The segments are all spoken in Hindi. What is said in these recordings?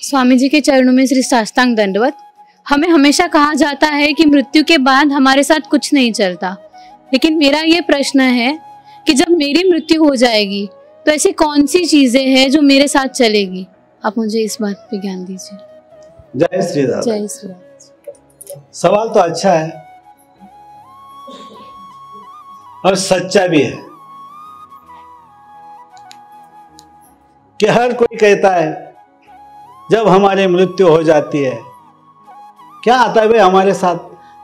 स्वामी जी के चरणों में श्री साष्टांग दंडवत। हमें हमेशा कहा जाता है कि मृत्यु के बाद हमारे साथ कुछ नहीं चलता, लेकिन मेरा ये प्रश्न है कि जब मेरी मृत्यु हो जाएगी तो ऐसी कौन सी चीजें हैं जो मेरे साथ चलेगी? आप मुझे इस बात पे ज्ञान दीजिए। जय श्री राम। जय श्री राम। सवाल तो अच्छा है और सच्चा भी है कि हर कोई कहता है जब हमारी मृत्यु हो जाती है क्या आता है भाई हमारे साथ?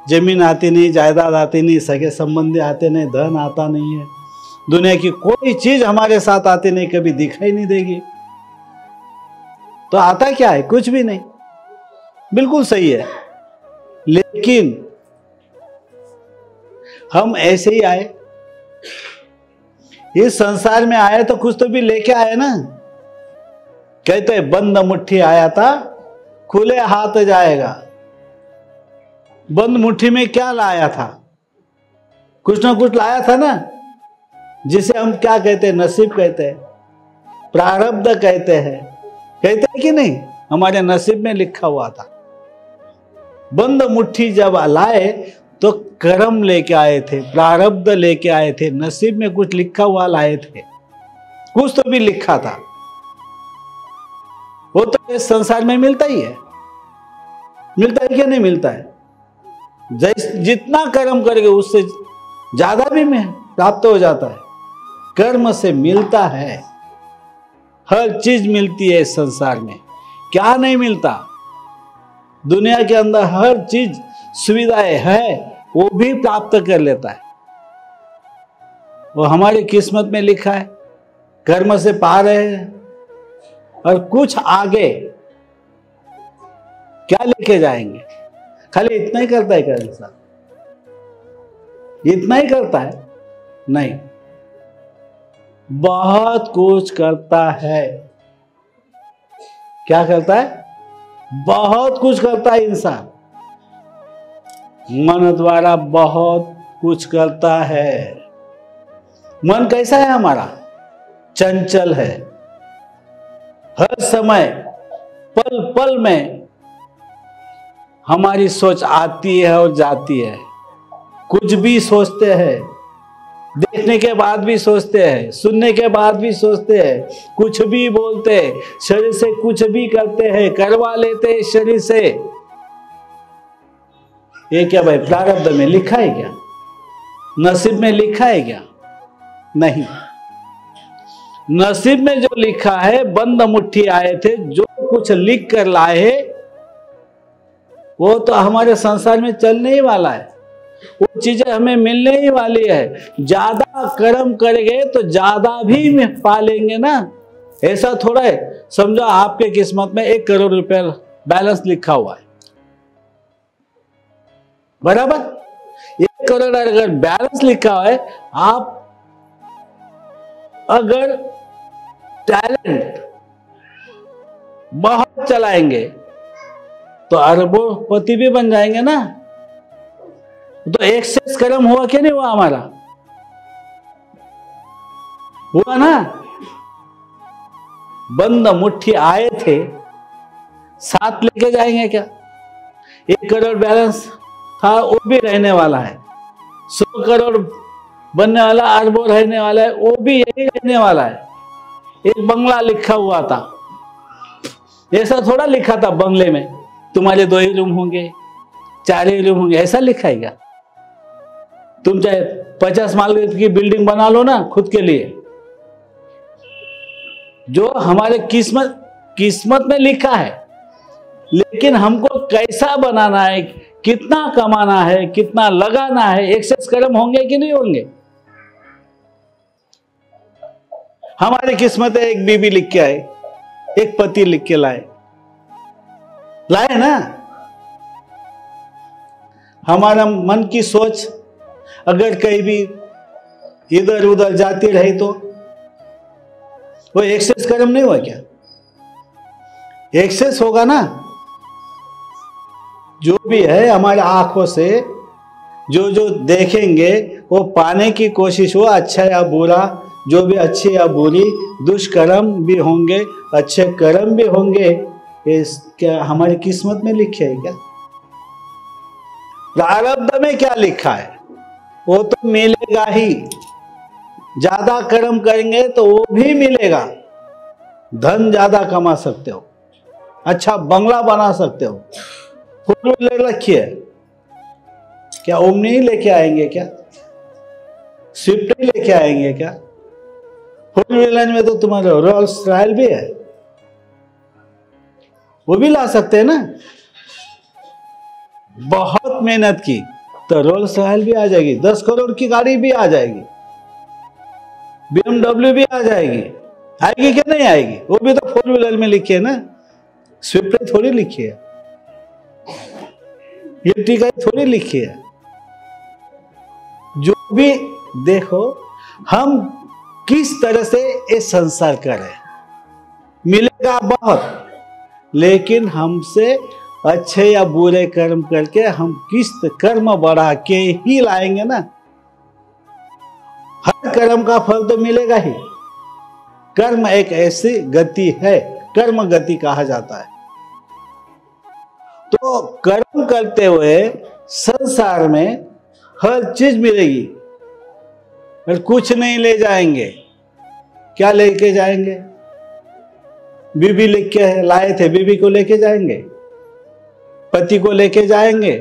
जमीन आती नहीं, जायदाद आती नहीं, सगे संबंधी आते नहीं, धन आता नहीं है, दुनिया की कोई चीज हमारे साथ आती नहीं, कभी दिखाई नहीं देगी। तो आता क्या है? कुछ भी नहीं। बिल्कुल सही है, लेकिन हम ऐसे ही आए, इस संसार में आए तो कुछ तो भी लेके आए ना। कहते बंद मुट्ठी आया था खुले हाथ जाएगा। बंद मुट्ठी में क्या लाया था? कुछ ना कुछ लाया था ना, जिसे हम क्या कहते हैं? नसीब कहते हैं, प्रारब्ध कहते हैं कि नहीं? हमारे नसीब में लिखा हुआ था। बंद मुट्ठी जब लाए तो कर्म लेके आए थे, प्रारब्ध लेके आए थे, नसीब में कुछ लिखा हुआ लाए थे, कुछ तो भी लिखा था। वो तो इस संसार में मिलता ही है, मिलता है कि नहीं मिलता है? जितना कर्म करेंगे उससे ज्यादा भी में प्राप्त हो जाता है। कर्म से मिलता है, हर चीज मिलती है इस संसार में। क्या नहीं मिलता? दुनिया के अंदर हर चीज सुविधाएं है, वो भी प्राप्त कर लेता है। वो हमारी किस्मत में लिखा है, कर्म से पा रहे हैं। और कुछ आगे क्या लेके जाएंगे? खाली इतना ही करता है क्या इंसान? इतना ही करता है? नहीं, बहुत कुछ करता है। क्या करता है? बहुत कुछ करता है इंसान। मन द्वारा बहुत कुछ करता है। मन कैसा है हमारा? चंचल है। हर समय पल पल में हमारी सोच आती है और जाती है। कुछ भी सोचते हैं, देखने के बाद भी सोचते हैं, सुनने के बाद भी सोचते हैं, कुछ भी बोलते हैं, शरीर से कुछ भी करते हैं, करवा लेते हैं शरीर से। ये क्या भाई प्रारब्ध में लिखा है क्या? नसीब में लिखा है क्या? नहीं। नसीब में जो लिखा है, बंद मुट्ठी आए थे, जो कुछ लिख कर लाए वो तो हमारे संसार में चलने ही वाला है। वो चीजें हमें मिलने ही वाली है। ज्यादा कर्म करेंगे तो ज्यादा भी पा लेंगे ना। ऐसा थोड़ा है, समझो आपके किस्मत में 1 करोड़ रुपया बैलेंस लिखा हुआ है, बराबर? 1 करोड़ अगर बैलेंस लिखा हुआ है, आप अगर टैलेंट बहुत चलाएंगे तो अरबोपति भी बन जाएंगे ना। तो एक्सेस कर्म हुआ क्या नहीं हुआ? हमारा हुआ ना। बंद मुट्ठी आए थे, साथ लेके जाएंगे क्या? 1 करोड़ बैलेंस था, वो भी रहने वाला है। 100 करोड़ बनने वाला, अरबों रहने वाला है, वो भी यही रहने वाला है। एक बंगला लिखा हुआ था, ऐसा थोड़ा लिखा था बंगले में तुम्हारे 2 ही रूम होंगे, 4 ही रूम होंगे, ऐसा लिखा है क्या? तुम चाहे 50 माल की बिल्डिंग बना लो ना खुद के लिए। जो हमारे किस्मत में लिखा है, लेकिन हमको कैसा बनाना है, कितना कमाना है, कितना लगाना है, एक्सेस कर्म होंगे कि नहीं होंगे? हमारी किस्मत है, एक बीबी लिख के आए, एक पति लिख के लाए ना। हमारा मन की सोच अगर कहीं भी इधर उधर जाती रही तो वो एक्सेस कर्म नहीं हुआ क्या? एक्सेस होगा ना। जो भी है हमारे आंखों से जो जो देखेंगे वो पाने की कोशिश हो, अच्छा या बुरा, जो भी अच्छी या बुरी, दुष्कर्म भी होंगे, अच्छे कर्म भी होंगे। ये क्या हमारी किस्मत में लिखे है क्या? प्रारब्ध में क्या लिखा है वो तो मिलेगा ही। ज्यादा कर्म करेंगे तो वो भी मिलेगा। धन ज्यादा कमा सकते हो, अच्छा बंगला बना सकते हो, फोर व्हीलर रखिए, क्या ओमनी ही लेके आएंगे क्या? स्विफ्ट ही लेके आएंगे क्या? फोर व्हीलर में तो तुम्हारे रोल्स रॉयल भी है, वो भी ला सकते हैं ना। बहुत मेहनत की तो रोल्स रॉयल भी आ जाएगी, 10 करोड़ की गाड़ी भी आ जाएगी, BMW भी आ जाएगी। आएगी क्या नहीं आएगी? वो भी तो फोर व्हीलर में लिखी है ना, स्विफ्ट थोड़ी लिखी है, इर्टिगा थोड़ी लिखी है। जो भी देखो, हम किस तरह से ये संसार करें, मिलेगा बहुत, लेकिन हमसे अच्छे या बुरे कर्म करके हम किस कर्म बढ़ा के ही लाएंगे ना। हर कर्म का फल तो मिलेगा ही। कर्म एक ऐसी गति है, कर्म गति कहा जाता है। तो कर्म करते हुए संसार में हर चीज मिलेगी, और कुछ नहीं ले जाएंगे। क्या लेके जाएंगे? बीबी लेके लाए थे, बीबी को लेके जाएंगे, पति को लेके जाएंगे,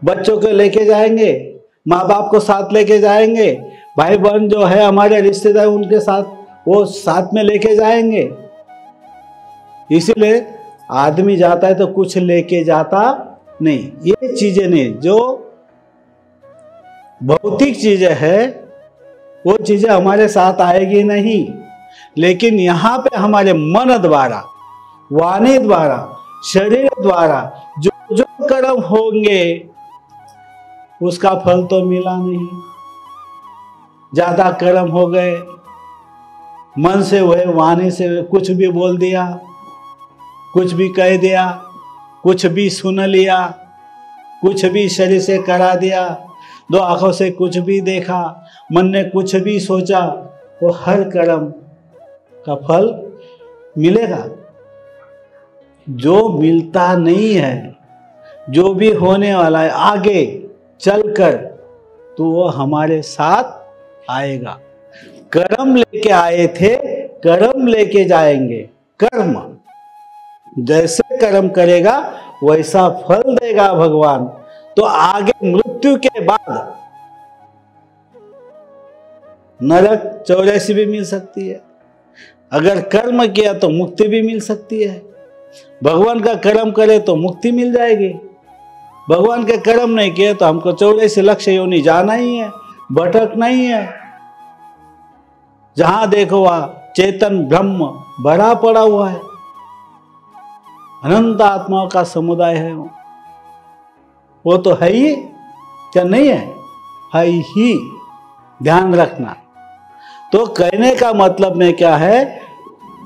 बच्चों को लेके जाएंगे, माँ बाप को साथ लेके जाएंगे, भाई बहन जो है हमारे रिश्तेदार उनके साथ वो साथ में लेके जाएंगे। इसीलिए आदमी जाता है तो कुछ लेके जाता नहीं। ये चीजें नहीं, जो भौतिक चीजें है वो चीजें हमारे साथ आएगी नहीं, लेकिन यहाँ पे हमारे मन द्वारा, वाणी द्वारा, शरीर द्वारा जो जो कर्म होंगे उसका फल तो मिला नहीं। ज्यादा कर्म हो गए, मन से हुए, वाणी से हुए, कुछ भी बोल दिया, कुछ भी कह दिया, कुछ भी सुन लिया, कुछ भी शरीर से करा दिया, 2 आंखों से कुछ भी देखा, मन ने कुछ भी सोचा, वो हर कर्म का फल मिलेगा। जो मिलता नहीं है, जो भी होने वाला है आगे चलकर, तो वो हमारे साथ आएगा। कर्म लेके आए थे, कर्म लेके जाएंगे। कर्म जैसे कर्म करेगा वैसा फल देगा भगवान। तो आगे मृत्यु के बाद नरक 84 भी मिल सकती है। अगर कर्म किया तो मुक्ति भी मिल सकती है। भगवान का कर्म करे तो मुक्ति मिल जाएगी। भगवान के कर्म नहीं किए तो हमको 84 लाख योनि जाना ही है, भटकना ही है। जहां देखो वहां चेतन ब्रह्म भरा पड़ा हुआ है, अनंत आत्माओं का समुदाय है। वो तो है ही, क्या नहीं है? है ही। ध्यान रखना। तो कहने का मतलब में क्या है,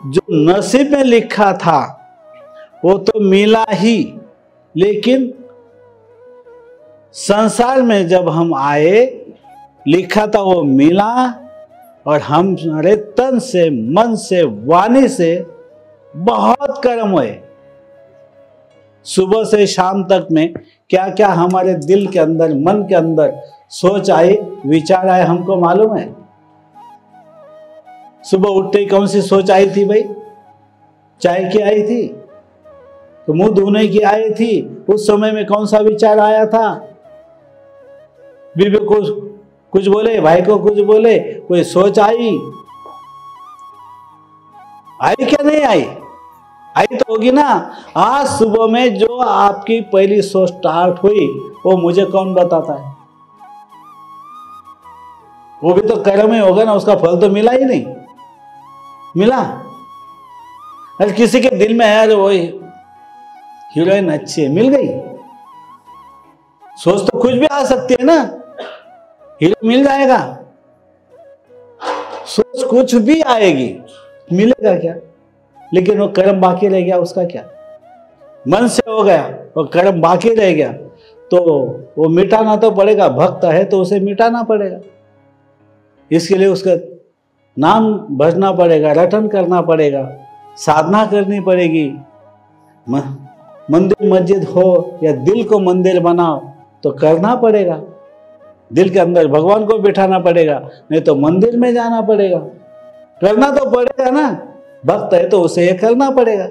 जो नसीब में लिखा था वो तो मिला ही, लेकिन संसार में जब हम आए, लिखा था वो मिला, और हम हमारे तन से, मन से, वाणी से बहुत कर्म हुए। सुबह से शाम तक में क्या क्या हमारे दिल के अंदर, मन के अंदर सोच आई, विचार आए, हमको मालूम है। सुबह उठते ही कौन सी सोच आई थी भाई? चाय की आई थी, तो मुंह धोने की आई थी। उस समय में कौन सा विचार आया था? बीवी को कुछ बोले, भाई को कुछ बोले, कोई सोच आई क्या नहीं आई? आई तो होगी ना। आज सुबह में जो आपकी पहली सोच स्टार्ट हुई वो मुझे कौन बताता है? वो भी तो कर्म ही होगा ना, उसका फल तो मिला ही नहीं। मिला? अरे किसी के दिल में है, अरे वो हीरोइन अच्छी है, मिल गई। सोच तो कुछ भी आ सकती है ना, हीरो मिल जाएगा। सोच कुछ भी आएगी, मिलेगा क्या? लेकिन वो कर्म बाकी रह गया, उसका क्या? मन से हो गया और कर्म बाकी रह गया, तो वो मिटाना तो पड़ेगा। भक्त है तो उसे मिटाना पड़ेगा। इसके लिए उसका नाम भजना पड़ेगा, रटन करना पड़ेगा, साधना करनी पड़ेगी। मंदिर मस्जिद हो या दिल को मंदिर बनाओ तो करना पड़ेगा। दिल के अंदर भगवान को बिठाना पड़ेगा, नहीं तो मंदिर में जाना पड़ेगा। करना तो पड़ेगा ना, भक्त है तो उसे ये करना पड़ेगा।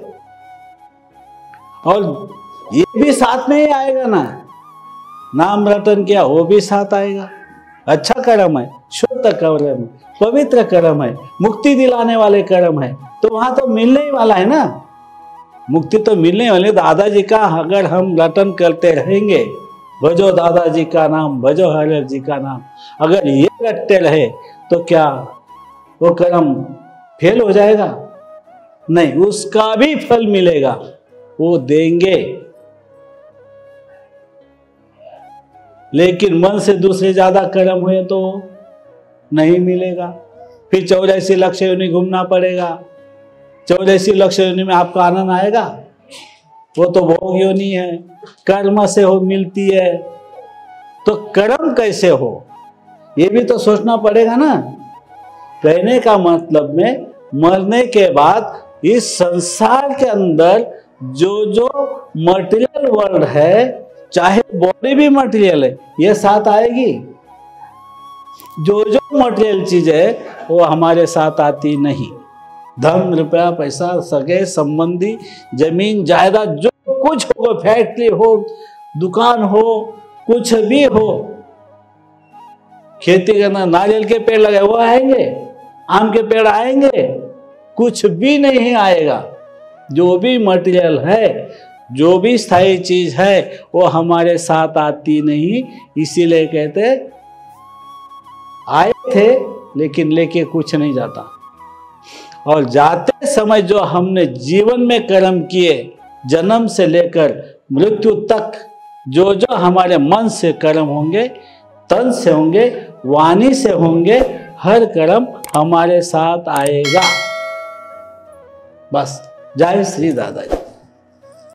और ये भी साथ में ही आएगा ना, नाम रटन किया वो भी साथ आएगा। अच्छा कर्म है, शुद्ध कर्म है, पवित्र कर्म है, मुक्ति दिलाने वाले कर्म है, तो वहां तो मिलने ही वाला है ना, मुक्ति तो मिलने वाली। दादाजी का अगर हम रटन करते रहेंगे, भजो दादाजी का नाम, भजो हरिहर जी का नाम, अगर ये रटते रहे तो क्या वो कर्म फेल हो जाएगा? नहीं, उसका भी फल मिलेगा, वो देंगे। लेकिन मन से दूसरे ज्यादा कर्म हुए तो नहीं मिलेगा। फिर 84 लक्ष योनि घूमना पड़ेगा। 84 लक्ष योनि में आपका आनंद आएगा? वो तो भोग योनि है, कर्म से हो मिलती है। तो कर्म कैसे हो ये भी तो सोचना पड़ेगा ना। कहने का मतलब में मरने के बाद इस संसार के अंदर जो मटेरियल वर्ल्ड है, चाहे बॉडी भी मटेरियल है, ये साथ आएगी। जो मटेरियल चीज है वो हमारे साथ आती नहीं। धन रुपया पैसा, सगे संबंधी, जमीन जायदाद, जो कुछ हो, फैक्ट्री हो, दुकान हो, कुछ भी हो, खेती करना, नारियल के पेड़ लगे वो आएंगे, आम के पेड़ आएंगे, कुछ भी नहीं आएगा। जो भी मटेरियल है, जो भी स्थायी चीज है, वो हमारे साथ आती नहीं। इसीलिए कहते आए थे लेकिन लेके कुछ नहीं जाता। और जाते समय जो हमने जीवन में कर्म किए, जन्म से लेकर मृत्यु तक, जो हमारे मन से कर्म होंगे, तन से होंगे, वाणी से होंगे, हर कर्म हमारे साथ आएगा। बस। जय श्री दादाजी।